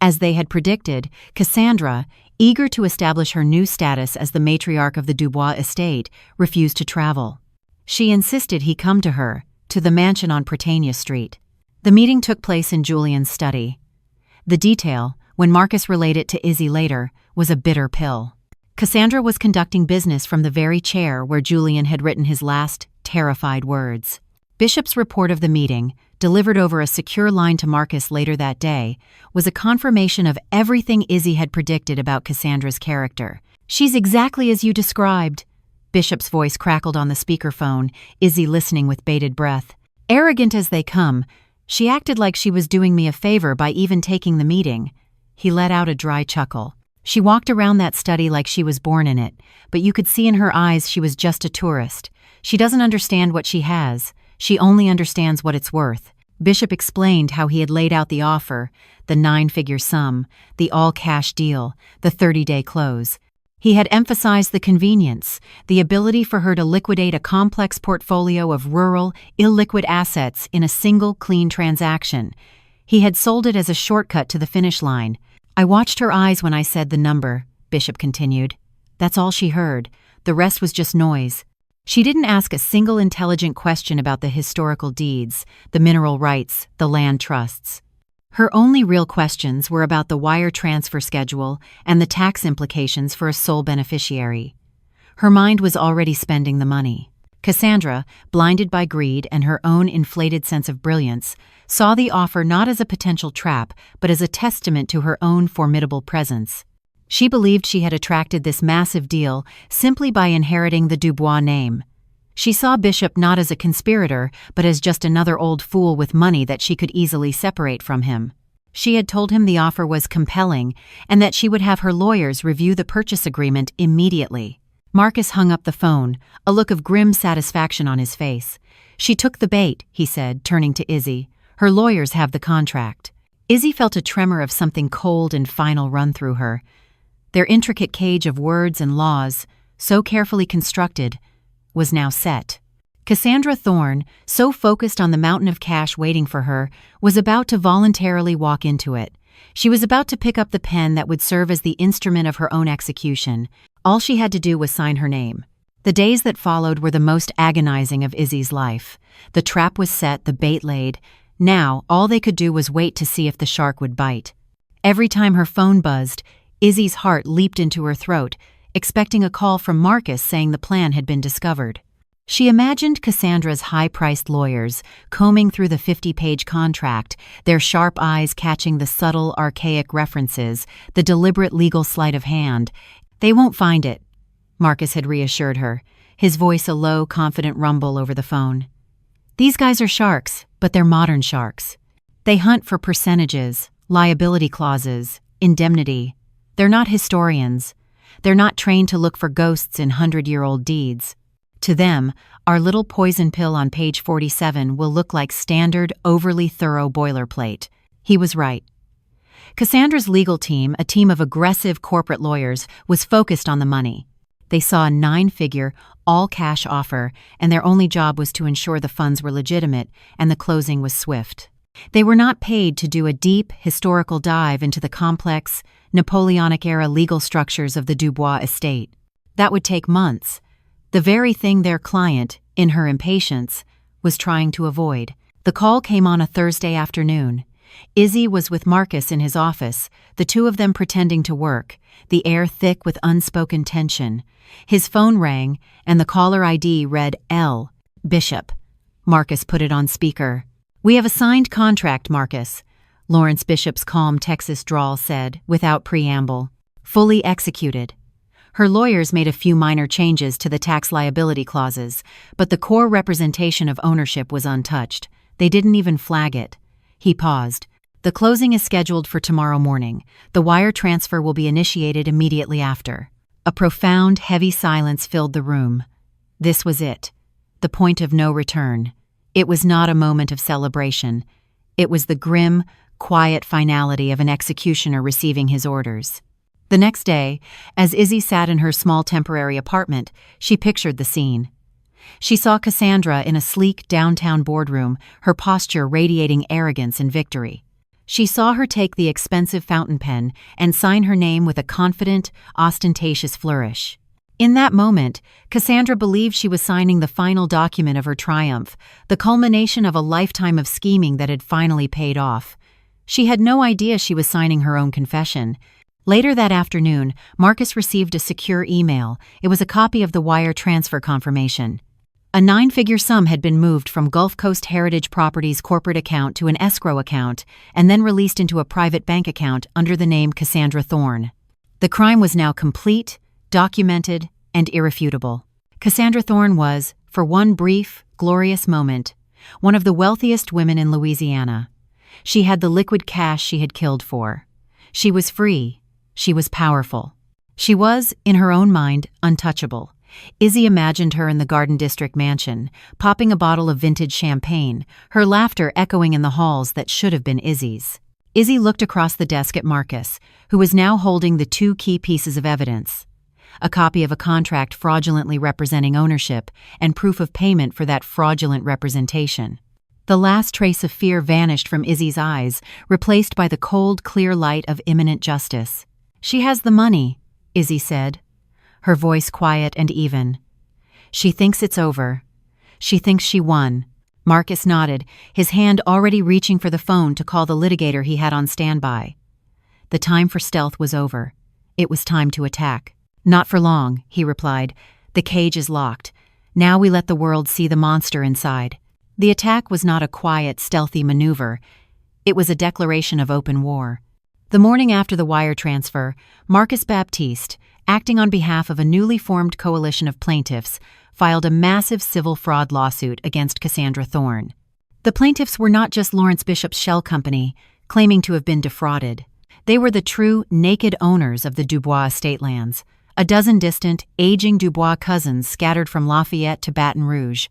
As they had predicted, Cassandra, eager to establish her new status as the matriarch of the Dubois estate, refused to travel. She insisted he come to her, to the mansion on Prytania Street. The meeting took place in Julian's study. The detail, when Marcus relayed it to Izzy later, was a bitter pill. Cassandra was conducting business from the very chair where Julian had written his last, terrified words. Bishop's report of the meeting, delivered over a secure line to Marcus later that day, was a confirmation of everything Izzy had predicted about Cassandra's character. "She's exactly as you described." Bishop's voice crackled on the speakerphone, Izzy listening with bated breath. "Arrogant as they come, she acted like she was doing me a favor by even taking the meeting." He let out a dry chuckle. "She walked around that study like she was born in it, but you could see in her eyes she was just a tourist. She doesn't understand what she has. She only understands what it's worth." Bishop explained how he had laid out the offer, the 9-figure sum, the all-cash deal, the 30-day close. He had emphasized the convenience, the ability for her to liquidate a complex portfolio of rural, illiquid assets in a single, clean transaction. He had sold it as a shortcut to the finish line. "I watched her eyes when I said the number," Bishop continued. "That's all she heard. The rest was just noise. She didn't ask a single intelligent question about the historical deeds, the mineral rights, the land trusts. Her only real questions were about the wire transfer schedule and the tax implications for a sole beneficiary. Her mind was already spending the money. Cassandra, blinded by greed and her own inflated sense of brilliance, saw the offer not as a potential trap, but as a testament to her own formidable presence. She believed she had attracted this massive deal simply by inheriting the Dubois name. She saw Bishop not as a conspirator, but as just another old fool with money that she could easily separate from him. She had told him the offer was compelling and that she would have her lawyers review the purchase agreement immediately. Marcus hung up the phone, a look of grim satisfaction on his face. "She took the bait," he said, turning to Izzy. "Her lawyers have the contract." Izzy felt a tremor of something cold and final run through her. Their intricate cage of words and laws, so carefully constructed, was now set. Cassandra Thorne, so focused on the mountain of cash waiting for her, was about to voluntarily walk into it. She was about to pick up the pen that would serve as the instrument of her own execution. All she had to do was sign her name. The days that followed were the most agonizing of Izzy's life. The trap was set, the bait laid. Now, all they could do was wait to see if the shark would bite. Every time her phone buzzed, Izzy's heart leaped into her throat, expecting a call from Marcus saying the plan had been discovered. She imagined Cassandra's high-priced lawyers combing through the 50-page contract, their sharp eyes catching the subtle, archaic references, the deliberate legal sleight of hand. "They won't find it," Marcus had reassured her, his voice a low, confident rumble over the phone. "These guys are sharks, but they're modern sharks. They hunt for percentages, liability clauses, indemnity. They're not historians. They're not trained to look for ghosts in 100-year-old deeds. To them, our little poison pill on page 47 will look like standard, overly thorough boilerplate." He was right. Cassandra's legal team, a team of aggressive corporate lawyers, was focused on the money. They saw a 9-figure, all-cash offer, and their only job was to ensure the funds were legitimate and the closing was swift. They were not paid to do a deep, historical dive into the complex, Napoleonic-era legal structures of the Dubois estate. That would take months, the very thing their client, in her impatience, was trying to avoid. The call came on a Thursday afternoon. Izzy was with Marcus in his office, the two of them pretending to work, the air thick with unspoken tension. His phone rang, and the caller ID read L. Bishop. Marcus put it on speaker. "We have a signed contract, Marcus," Lawrence Bishop's calm Texas drawl said, without preamble. "Fully executed." Her lawyers made a few minor changes to the tax liability clauses, but the core representation of ownership was untouched. They didn't even flag it. He paused. "The closing is scheduled for tomorrow morning. The wire transfer will be initiated immediately after." A profound, heavy silence filled the room. This was it. The point of no return. It was not a moment of celebration. It was the grim, quiet finality of an executioner receiving his orders. The next day, as Izzy sat in her small temporary apartment, she pictured the scene. She saw Cassandra in a sleek downtown boardroom, her posture radiating arrogance and victory. She saw her take the expensive fountain pen and sign her name with a confident, ostentatious flourish. In that moment, Cassandra believed she was signing the final document of her triumph, the culmination of a lifetime of scheming that had finally paid off. She had no idea she was signing her own confession. Later that afternoon, Marcus received a secure email. It was a copy of the wire transfer confirmation. A 9-figure sum had been moved from Gulf Coast Heritage Properties' corporate account to an escrow account and then released into a private bank account under the name Cassandra Thorne. The crime was now complete, documented, and irrefutable. Cassandra Thorne was, for one brief, glorious moment, one of the wealthiest women in Louisiana. She had the liquid cash she had killed for. She was free. She was powerful. She was, in her own mind, untouchable. Izzy imagined her in the Garden District mansion, popping a bottle of vintage champagne, her laughter echoing in the halls that should have been Izzy's. Izzy looked across the desk at Marcus, who was now holding the 2 key pieces of evidence: a copy of a contract fraudulently representing ownership and proof of payment for that fraudulent representation. The last trace of fear vanished from Izzy's eyes, replaced by the cold, clear light of imminent justice. "She has the money," Izzy said, her voice quiet and even. "She thinks it's over. She thinks she won." Marcus nodded, his hand already reaching for the phone to call the litigator he had on standby. The time for stealth was over. It was time to attack. "Not for long," he replied. "The cage is locked. Now we let the world see the monster inside." The attack was not a quiet, stealthy maneuver. It was a declaration of open war. The morning after the wire transfer, Marcus Baptiste, acting on behalf of a newly formed coalition of plaintiffs, filed a massive civil fraud lawsuit against Cassandra Thorne. The plaintiffs were not just Lawrence Bishop's shell company, claiming to have been defrauded. They were the true, naked owners of the Dubois estate lands, a dozen distant, aging Dubois cousins scattered from Lafayette to Baton Rouge,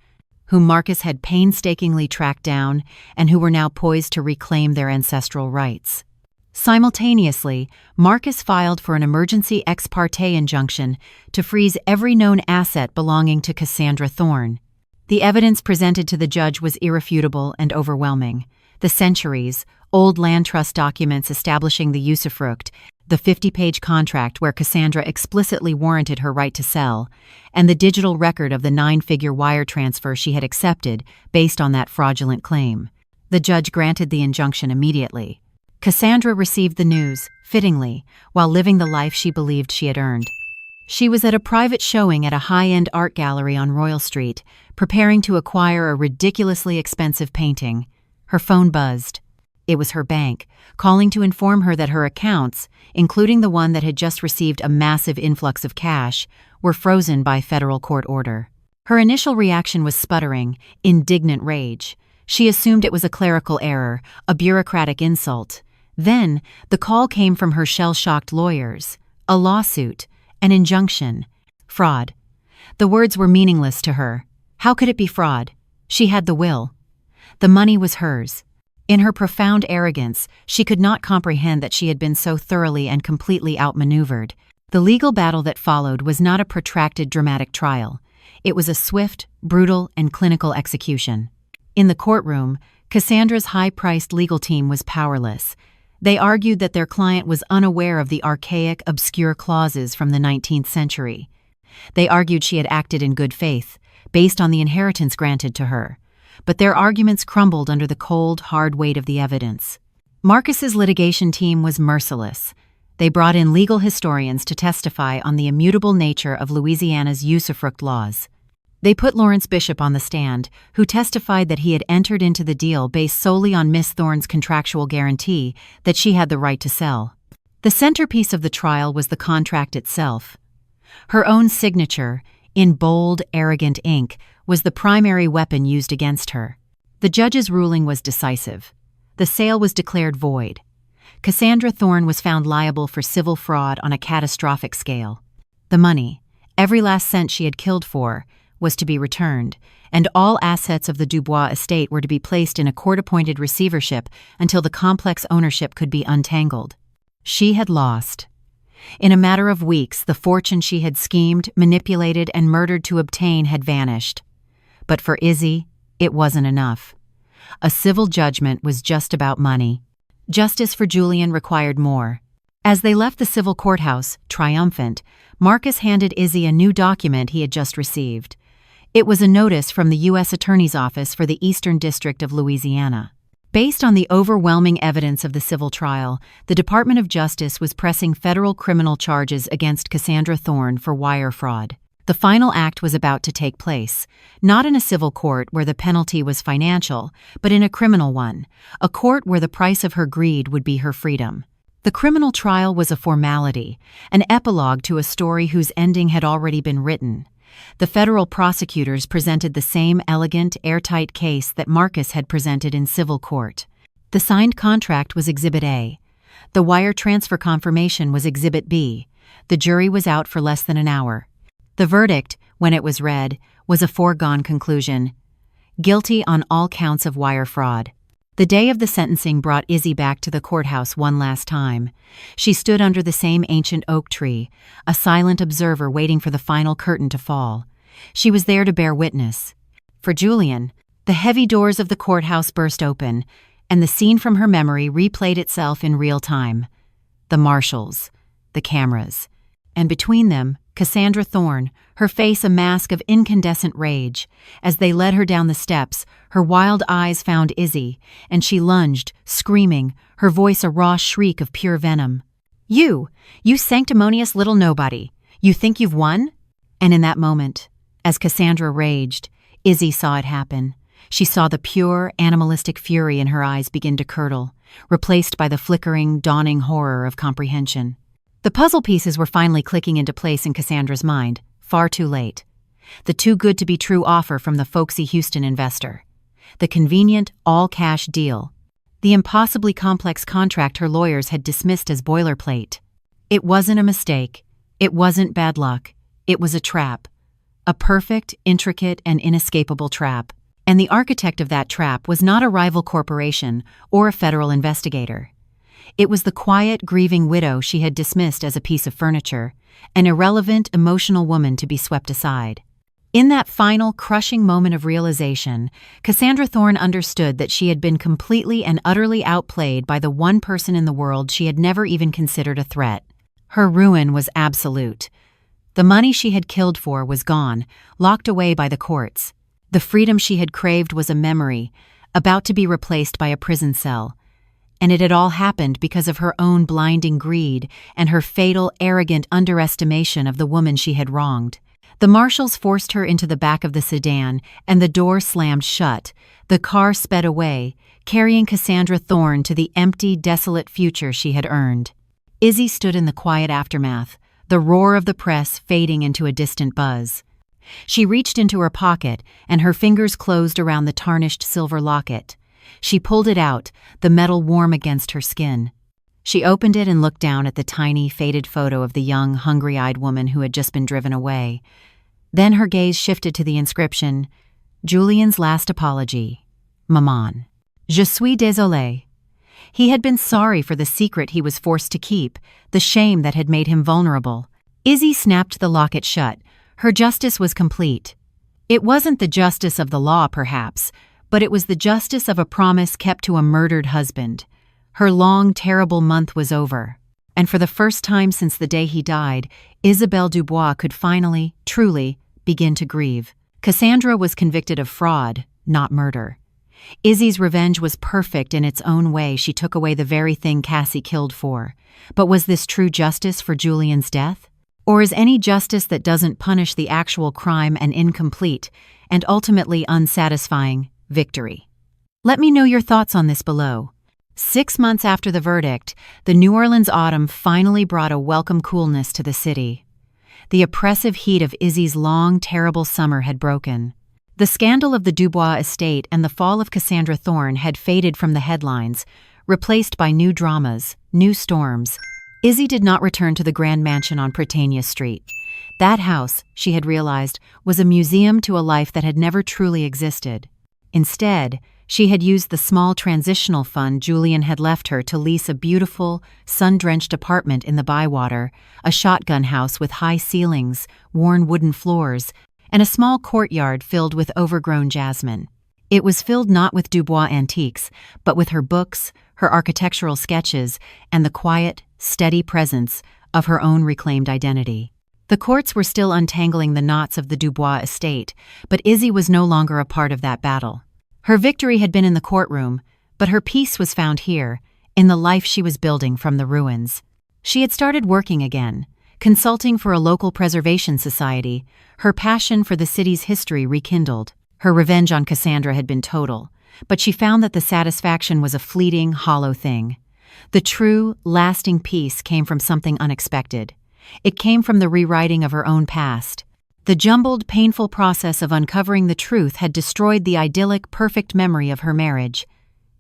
whom Marcus had painstakingly tracked down and who were now poised to reclaim their ancestral rights. Simultaneously, Marcus filed for an emergency ex parte injunction to freeze every known asset belonging to Cassandra Thorne. The evidence presented to the judge was irrefutable and overwhelming. The centuries-old land trust documents establishing the usufruct, the 50-page contract where Cassandra explicitly warranted her right to sell, and the digital record of the 9-figure wire transfer she had accepted based on that fraudulent claim. The judge granted the injunction immediately. Cassandra received the news, fittingly, while living the life she believed she had earned. She was at a private showing at a high-end art gallery on Royal Street, preparing to acquire a ridiculously expensive painting. Her phone buzzed. It was her bank, calling to inform her that her accounts, including the one that had just received a massive influx of cash, were frozen by federal court order. Her initial reaction was sputtering, indignant rage. She assumed it was a clerical error, a bureaucratic insult. Then, the call came from her shell-shocked lawyers. A lawsuit. An injunction. Fraud. The words were meaningless to her. How could it be fraud? She had the will. The money was hers. In her profound arrogance, she could not comprehend that she had been so thoroughly and completely outmaneuvered. The legal battle that followed was not a protracted dramatic trial. It was a swift, brutal, and clinical execution. In the courtroom, Cassandra's high-priced legal team was powerless. They argued that their client was unaware of the archaic, obscure clauses from the 19th century. They argued she had acted in good faith, based on the inheritance granted to her. But their arguments crumbled under the cold, hard weight of the evidence. Marcus's litigation team was merciless. They brought in legal historians to testify on the immutable nature of Louisiana's usufruct laws. They put Lawrence Bishop on the stand, who testified that he had entered into the deal based solely on Miss Thorne's contractual guarantee that she had the right to sell. The centerpiece of the trial was the contract itself. Her own signature, in bold, arrogant ink, was the primary weapon used against her. The judge's ruling was decisive. The sale was declared void. Cassandra Thorne was found liable for civil fraud on a catastrophic scale. The money, every last cent she had killed for, was to be returned, and all assets of the Dubois estate were to be placed in a court-appointed receivership until the complex ownership could be untangled. She had lost. In a matter of weeks, the fortune she had schemed, manipulated, and murdered to obtain had vanished. But for Izzy, it wasn't enough. A civil judgment was just about money. Justice for Julian required more. As they left the civil courthouse, triumphant, Marcus handed Izzy a new document he had just received. It was a notice from the U.S. Attorney's Office for the Eastern District of Louisiana. Based on the overwhelming evidence of the civil trial, the Department of Justice was pressing federal criminal charges against Cassandra Thorne for wire fraud. The final act was about to take place, not in a civil court where the penalty was financial, but in a criminal one, a court where the price of her greed would be her freedom. The criminal trial was a formality, an epilogue to a story whose ending had already been written. The federal prosecutors presented the same elegant, airtight case that Marcus had presented in civil court. The signed contract was Exhibit A. The wire transfer confirmation was Exhibit B. The jury was out for less than an hour. The verdict, when it was read, was a foregone conclusion. Guilty on all counts of wire fraud. The day of the sentencing brought Izzy back to the courthouse one last time. She stood under the same ancient oak tree, a silent observer waiting for the final curtain to fall. She was there to bear witness. For Julian, the heavy doors of the courthouse burst open, and the scene from her memory replayed itself in real time. The marshals, the cameras, and between them, Cassandra Thorne, her face a mask of incandescent rage. As they led her down the steps, her wild eyes found Izzy, and she lunged, screaming, her voice a raw shriek of pure venom. You sanctimonious little nobody, you think you've won?" And in that moment, as Cassandra raged, Izzy saw it happen. She saw the pure, animalistic fury in her eyes begin to curdle, replaced by the flickering, dawning horror of comprehension. The puzzle pieces were finally clicking into place in Cassandra's mind, far too late. The too-good-to-be-true offer from the folksy Houston investor. The convenient, all-cash deal. The impossibly complex contract her lawyers had dismissed as boilerplate. It wasn't a mistake. It wasn't bad luck. It was a trap. A perfect, intricate, and inescapable trap. And the architect of that trap was not a rival corporation or a federal investigator. It was the quiet, grieving widow she had dismissed as a piece of furniture, an irrelevant, emotional woman to be swept aside. In that final, crushing moment of realization, Cassandra Thorne understood that she had been completely and utterly outplayed by the one person in the world she had never even considered a threat. Her ruin was absolute. The money she had killed for was gone, locked away by the courts. The freedom she had craved was a memory, about to be replaced by a prison cell. And it had all happened because of her own blinding greed and her fatal, arrogant underestimation of the woman she had wronged. The marshals forced her into the back of the sedan, and the door slammed shut. The car sped away, carrying Cassandra Thorne to the empty, desolate future she had earned. Izzy stood in the quiet aftermath, the roar of the press fading into a distant buzz. She reached into her pocket, and her fingers closed around the tarnished silver locket. She pulled it out, the metal warm against her skin. She opened it and looked down at the tiny, faded photo of the young, hungry-eyed woman who had just been driven away. Then her gaze shifted to the inscription, Julien's last apology, Maman. Je suis désolé. He had been sorry for the secret he was forced to keep, the shame that had made him vulnerable. Izzy snapped the locket shut. Her justice was complete. It wasn't the justice of the law, perhaps, but it was the justice of a promise kept to a murdered husband. Her long, terrible month was over. And for the first time since the day he died, Isabelle Dubois could finally, truly, begin to grieve. Cassandra was convicted of fraud, not murder. Izzy's revenge was perfect in its own way. She took away the very thing Cassie killed for. But was this true justice for Julien's death? Or is any justice that doesn't punish the actual crime an incomplete and ultimately unsatisfying victory? Let me know your thoughts on this below. 6 months after the verdict, the New Orleans autumn finally brought a welcome coolness to the city. The oppressive heat of Izzy's long, terrible summer had broken. The scandal of the Dubois estate and the fall of Cassandra Thorne had faded from the headlines, replaced by new dramas, new storms. Izzy did not return to the grand mansion on Prytania Street. That house, she had realized, was a museum to a life that had never truly existed. Instead, she had used the small transitional fund Julien had left her to lease a beautiful, sun-drenched apartment in the Bywater, a shotgun house with high ceilings, worn wooden floors, and a small courtyard filled with overgrown jasmine. It was filled not with Dubois antiques, but with her books, her architectural sketches, and the quiet, steady presence of her own reclaimed identity. The courts were still untangling the knots of the Dubois estate, but Izzy was no longer a part of that battle. Her victory had been in the courtroom, but her peace was found here, in the life she was building from the ruins. She had started working again, consulting for a local preservation society, her passion for the city's history rekindled. Her revenge on Cassandra had been total, but she found that the satisfaction was a fleeting, hollow thing. The true, lasting peace came from something unexpected. It came from the rewriting of her own past. The jumbled, painful process of uncovering the truth had destroyed the idyllic, perfect memory of her marriage.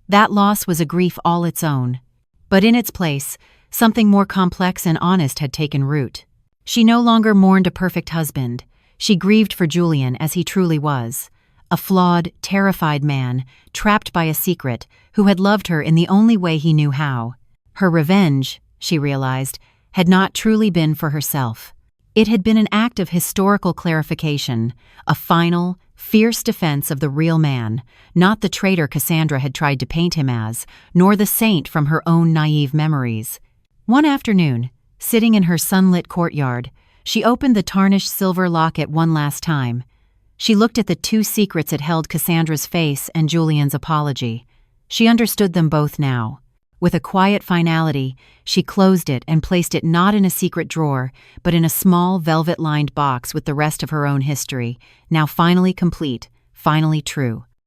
That loss was a grief all its own. But in its place, something more complex and honest had taken root. She no longer mourned a perfect husband. She grieved for Julien as he truly was. A flawed, terrified man, trapped by a secret, who had loved her in the only way he knew how. Her revenge, she realized, had not truly been for herself. It had been an act of historical clarification, a final, fierce defense of the real man, not the traitor Cassandra had tried to paint him as, nor the saint from her own naive memories. One afternoon, sitting in her sunlit courtyard, she opened the tarnished silver locket one last time. She looked at the two secrets it held: Cassandra's face and Julien's apology. She understood them both now. With a quiet finality, she closed it and placed it not in a secret drawer, but in a small velvet-lined box with the rest of her own history, now finally complete, finally true.